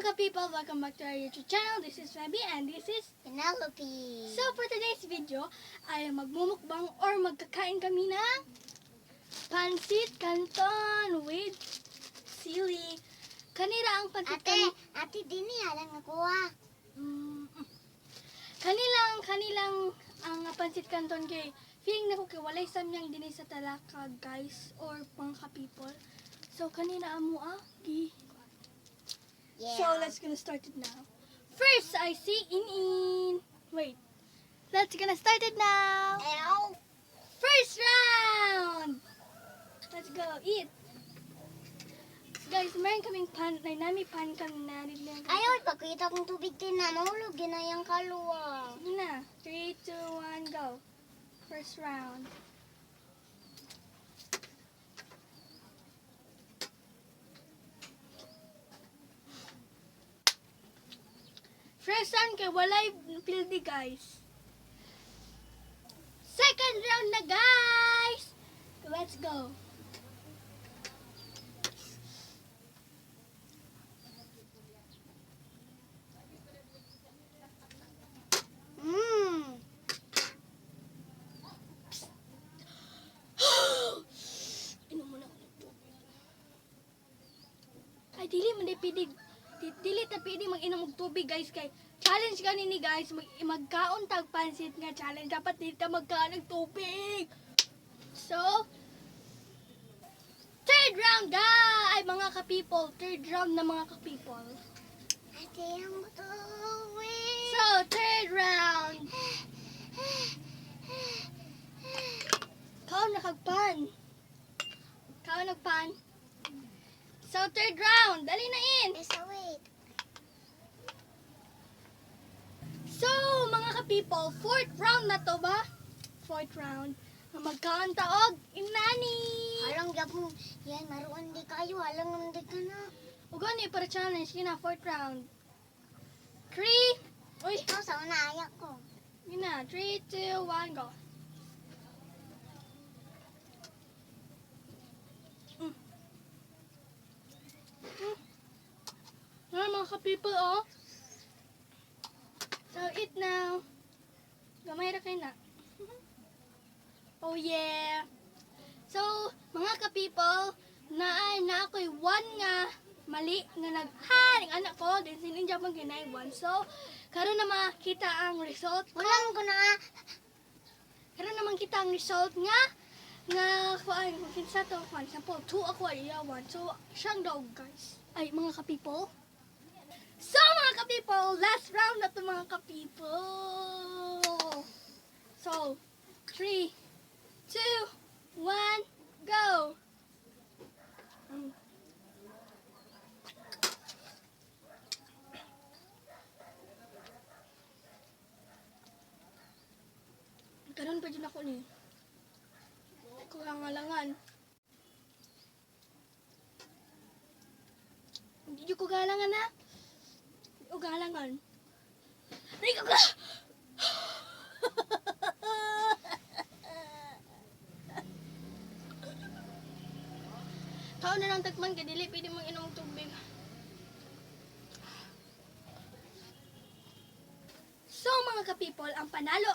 ka-people, welcome back to our YouTube channel. This is Webby and this is Penelope. So for today's video ay magmumukbang or magkakain kami ng pansit canton with sili. Kanila ang pansit Ate Dini, alang nakuha. Kanilang ang pansit canton kay feeling na ko kay walay samyang dinhi sa talaka guys or pang ka-people. So kanina amo gi. Yeah. So let's gonna start it now. First, I see in. Wait. Let's gonna start it now. Ow. First round. Let's go eat. Guys, meron kaming pan. Nami pan kami na. Ayaw, ipakita kong tubig din na. Mahulog yun na yung kaluwa. Sige na. 3, 2, 1, go. First round. First round kay walay pildi guys. Second round na guys. Let's go. Inom muna ako ng tubig. Ay dili man day pidig. Dili ta pwede mag-inom og tubig guys kay challenge kanini guys magkaon tag pansit nga challenge dapat dili ta magkaon og tubig. So third round guys ay mga ka-people, third round na mga ka-people. Ate, ang tubig. So third round. Kaon na kagpan. Kaon nagpan. So third round, dali na in. Wait. So, mga ka-people, fourth round na to ba? Fourth round. Magkaon taog, inani. Halang gapon. Yan, maruan di kayo. Halang naman di ka na. Ugani para challenge, yun na, fourth round. 3, uy, Ikaw sa una, ayak ko. yun na, 3, 2, 1, go. Mga ka-people, oh. So, eat now. Gamay ra kayo na. Oh, yeah. So, mga ka-people, na ako'y one nga mali nga naghaling anak ko. Then, sininja pang ginay one. So, karon na makita ang result ko. Walang ko na. Karon naman kita ang result nga kuan kung kinsa to kuan sample 2 ako ay one. So, siyang dog, guys. Ay, mga ka-people. So, mga ka-people, last round na to mga ka-people. So, 3, 2, 1, go! Karon pa dyan ako ni. Kulangalangan. Hindi ko galangan na. O galangan. Hindi ko ka... Kaon na lang tagman ka, dili pwede mong inom tubig. So mga ka-people, ang panalo